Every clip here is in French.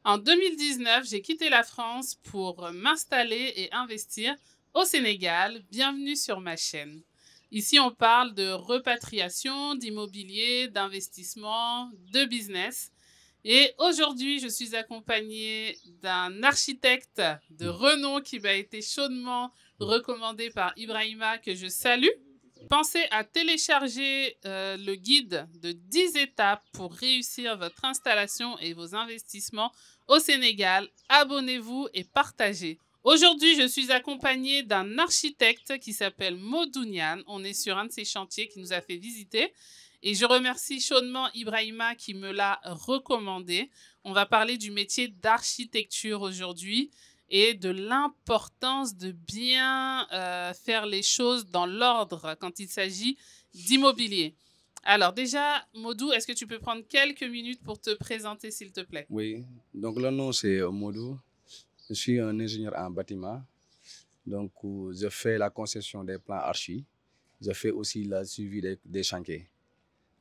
En 2019, j'ai quitté la France pour m'installer et investir au Sénégal. Bienvenue sur ma chaîne. Ici, on parle de repatriation, d'immobilier, d'investissement, de business. Et aujourd'hui, je suis accompagnée d'un architecte de renom qui m'a été chaudement recommandé par Ibrahima, que je salue. Pensez à télécharger le guide de 10 étapes pour réussir votre installation et vos investissements au Sénégal. Abonnez-vous et partagez. Aujourd'hui, je suis accompagnée d'un architecte qui s'appelle Modou Niane. On est sur un de ses chantiers qui nous a fait visiter. Et je remercie chaudement Ibrahima qui me l'a recommandé. On va parler du métier d'architecture aujourd'hui et de l'importance de bien faire les choses dans l'ordre quand il s'agit d'immobilier. Alors déjà, Modou, est-ce que tu peux prendre quelques minutes pour te présenter, s'il te plaît? Oui, donc le nom c'est Modou. Je suis un ingénieur en bâtiment. Donc je fais la conception des plans archi. Je fais aussi le suivi des chantiers.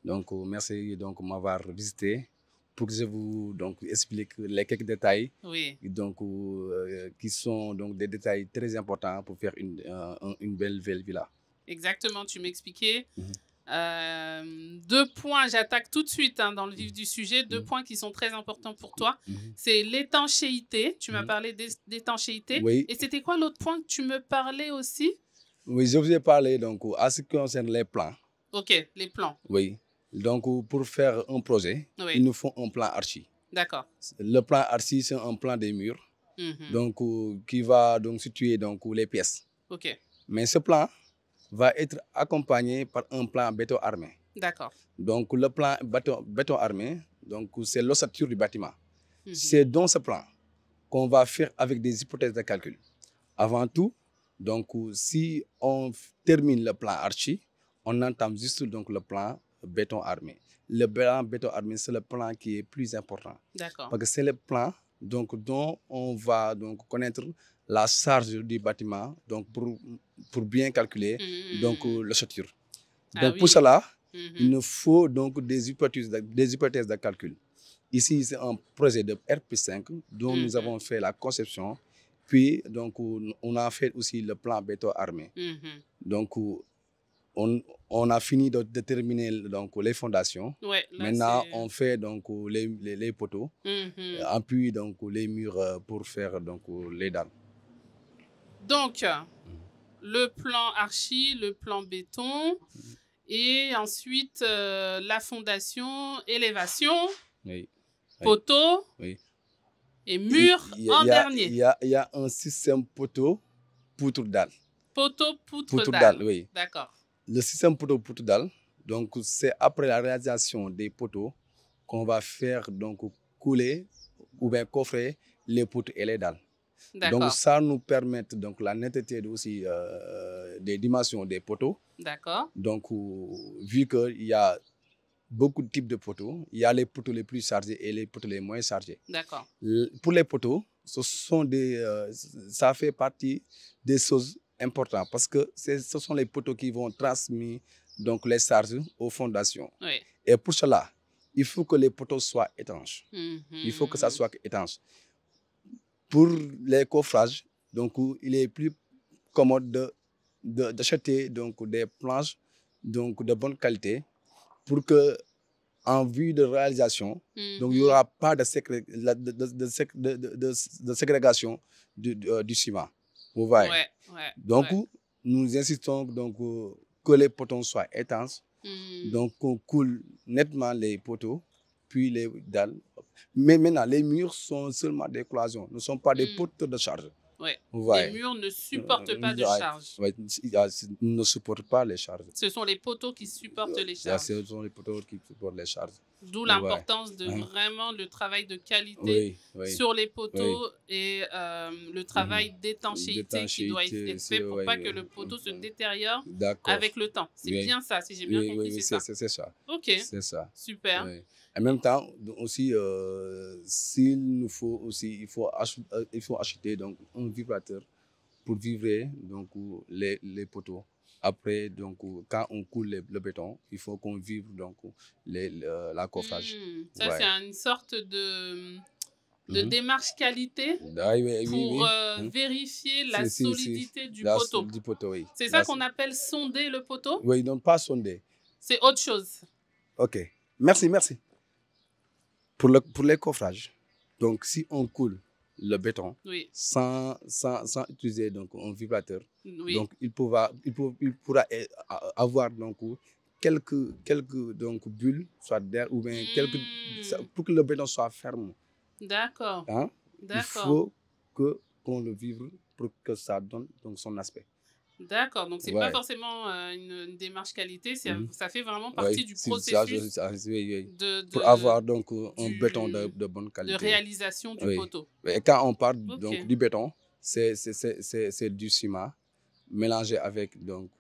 Donc merci de m'avoir visité pour que je vous explique les quelques détails qui sont des détails très importants pour faire une belle villa. Exactement, tu m'expliquais. Deux points, j'attaque tout de suite dans le vif du sujet, deux points qui sont très importants pour toi. C'est l'étanchéité, tu m'as parlé d'étanchéité. Oui. Et c'était quoi l'autre point que tu me parlais aussi? Oui, je vous ai parlé à ce qui concerne les plans. Ok, les plans. Oui, donc pour faire un projet, il nous faut un plan archi. D'accord. Le plan archi, c'est un plan des murs, qui va situer les pièces. Ok. Mais ce plan va être accompagné par un plan béton armé. D'accord. Donc le plan béton armé, c'est l'ossature du bâtiment. C'est dans ce plan qu'on va faire avec des hypothèses de calcul. Avant tout, si on termine le plan archi, on entame juste le plan béton armé. Le plan béton armé, c'est le plan qui est plus important. D'accord. Parce que c'est le plan dont on va connaître la charge du bâtiment pour bien calculer l'ossature. Pour cela, il nous faut des hypothèses de calcul. Ici, c'est un projet de R+5 dont nous avons fait la conception. Puis, on a fait aussi le plan béton armé. Donc, on a fini de déterminer les fondations. Ouais, maintenant, on fait les poteaux, appuie les murs pour faire les dalles. Donc, le plan archi, le plan béton, et ensuite la fondation, élévation, poteau. Et mur en dernier. Il y a un système poteau, poutre dalle. Poteau, poutre dalle. Oui. D'accord. Le système poteau, poutre dalle, c'est après la réalisation des poteaux qu'on va faire couler ou bien coffrer les poutres et les dalles. Donc ça nous permet la netteté aussi des dimensions des poteaux. D'accord. Donc vu qu'il y a beaucoup de types de poteaux, il y a les poteaux les plus chargés et les poteaux les moins chargés. D'accord. Pour les poteaux, ça fait partie des choses importantes parce que ce sont les poteaux qui vont transmettre les charges aux fondations. Oui. Et pour cela, il faut que les poteaux soient étanches. Il faut que ça soit étanche. Pour les coffrages, il est plus commode d'acheter des planches de bonne qualité pour que, en vue de réalisation, il n'y aura pas de ségrégation du ciment. Vous voyez? Nous insistons que les poteaux soient étanches, qu'on coule nettement les poteaux, puis les dalles. Mais maintenant, les murs sont seulement des cloisons, ne sont pas des poteaux de charge. Ouais. Les murs ne supportent pas de charge. Ne supportent pas les charges. Ce sont les poteaux qui supportent les charges. Ce sont les poteaux qui supportent les charges. D'où l'importance de vraiment le travail de qualité sur les poteaux et le travail d'étanchéité qui doit être fait pour pas que le poteau se détériore avec le temps. C'est bien ça, si j'ai bien compris, c'est ça. C'est ça. Ok. C'est ça. Super. En même temps, aussi, s'il nous faut aussi, il faut acheter un vibrateur pour vivrer donc, les poteaux. Après, donc, quand on coule le béton, il faut qu'on vive donc, la coffrage. Ça, c'est une sorte de démarche qualité pour vérifier la solidité du poteau. Oui. C'est ça qu'on appelle sonder le poteau? Oui, non, pas sonder. C'est autre chose. OK. Merci. Pour les coffrages, donc si on coule le béton sans utiliser donc, un vibrateur, donc il pourra avoir donc, quelques donc, bulles, soit d'air ou bien pour que le béton soit ferme. D'accord. Hein? Il faut qu'on le vibre pour que ça donne donc, son aspect. D'accord, donc c'est pas forcément une démarche qualité, ça fait vraiment partie du processus pour avoir donc un béton de bonne qualité. De réalisation du poteau. Et quand on parle donc, du béton, c'est du ciment mélangé avec donc,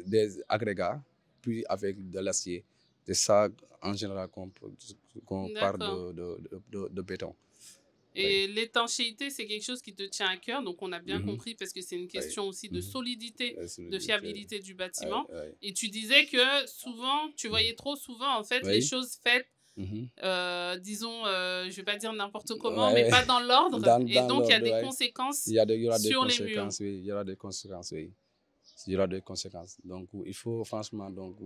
des agrégats, puis avec de l'acier. C'est ça en général qu'on parle de béton. Et l'étanchéité, c'est quelque chose qui te tient à cœur, donc on a bien compris parce que c'est une question aussi de solidité, de fiabilité du bâtiment. Et tu disais que souvent, tu voyais trop souvent en fait les choses faites, disons, je ne vais pas dire n'importe comment, mais pas dans l'ordre. Et donc il y a des conséquences sur les murs. Il y aura des conséquences, Il y aura des conséquences. Donc il faut franchement donc,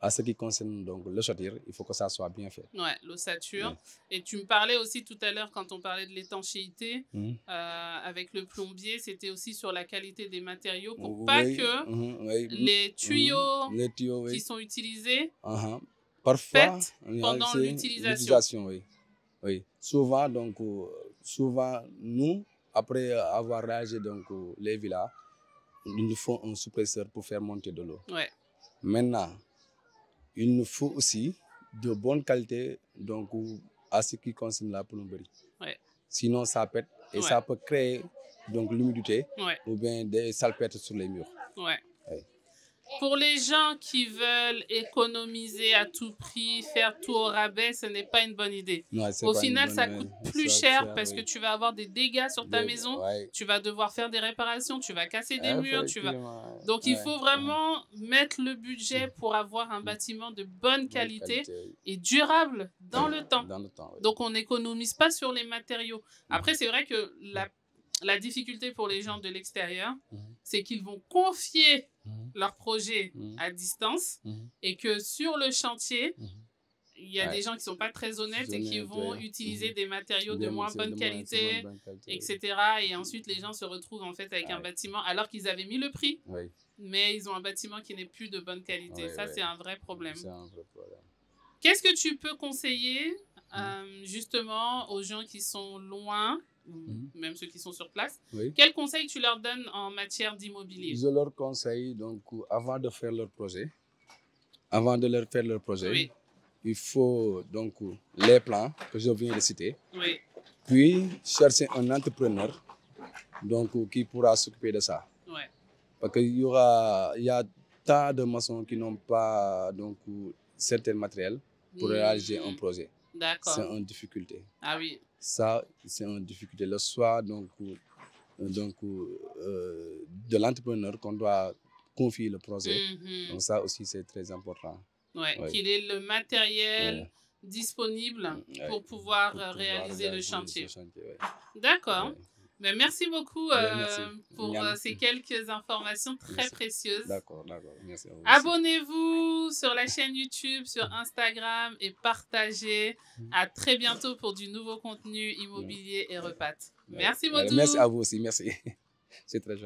à ce qui concerne donc, l'ossature, il faut que ça soit bien fait. Ouais, l'ossature. Et tu me parlais aussi tout à l'heure, quand on parlait de l'étanchéité, avec le plombier, c'était aussi sur la qualité des matériaux pour pas que les tuyaux qui sont utilisés pètent pendant l'utilisation. Oui. Souvent, donc, nous, après avoir réagi donc, les villas, il nous faut un suppresseur pour faire monter de l'eau. Ouais. Maintenant, il nous faut aussi de bonne qualité donc, à ce qui concerne la plomberie. Sinon, ça pète et ça peut créer donc, l'humidité ou bien des salpêtres sur les murs. Pour les gens qui veulent économiser à tout prix, faire tout au rabais, ce n'est pas une bonne idée. Au final, ça coûte plus cher parce que tu vas avoir des dégâts sur ta maison, tu vas devoir faire des réparations, tu vas casser des murs. Donc, il faut vraiment mettre le budget pour avoir un bâtiment de bonne qualité et durable dans le temps. Donc, on n'économise pas sur les matériaux. Après, c'est vrai que la difficulté pour les gens de l'extérieur, c'est qu'ils vont confier leur projet à distance et que sur le chantier, il y a des gens qui ne sont pas très honnêtes et qui vont utiliser des matériaux de moins bonne qualité, etc. Et ensuite, les gens se retrouvent en fait avec un bâtiment alors qu'ils avaient mis le prix, mais ils ont un bâtiment qui n'est plus de bonne qualité. Ça, c'est un vrai problème. Qu'est-ce que tu peux conseiller justement aux gens qui sont loin, même ceux qui sont sur place, quels conseils tu leur donnes en matière d'immobilier? Je leur conseille, donc, avant de faire leur projet, il faut donc les plans que je viens de citer, puis chercher un entrepreneur donc, qui pourra s'occuper de ça. Parce qu'il y a tant de maçons qui n'ont pas donc, certains matériels pour réaliser un projet. C'est une difficulté. Ah oui. Ça, c'est une difficulté. Le choix donc, de l'entrepreneur qu'on doit confier le projet. Donc ça aussi, c'est très important. Qu'il ait le matériel disponible pour pouvoir réaliser le chantier. D'accord. Mais merci beaucoup pour ces quelques informations très précieuses. D'accord. Merci à vous. Abonnez-vous sur la chaîne YouTube, sur Instagram et partagez. À très bientôt pour du nouveau contenu immobilier et repat. Merci beaucoup. Merci à vous aussi. Merci. C'est très gentil.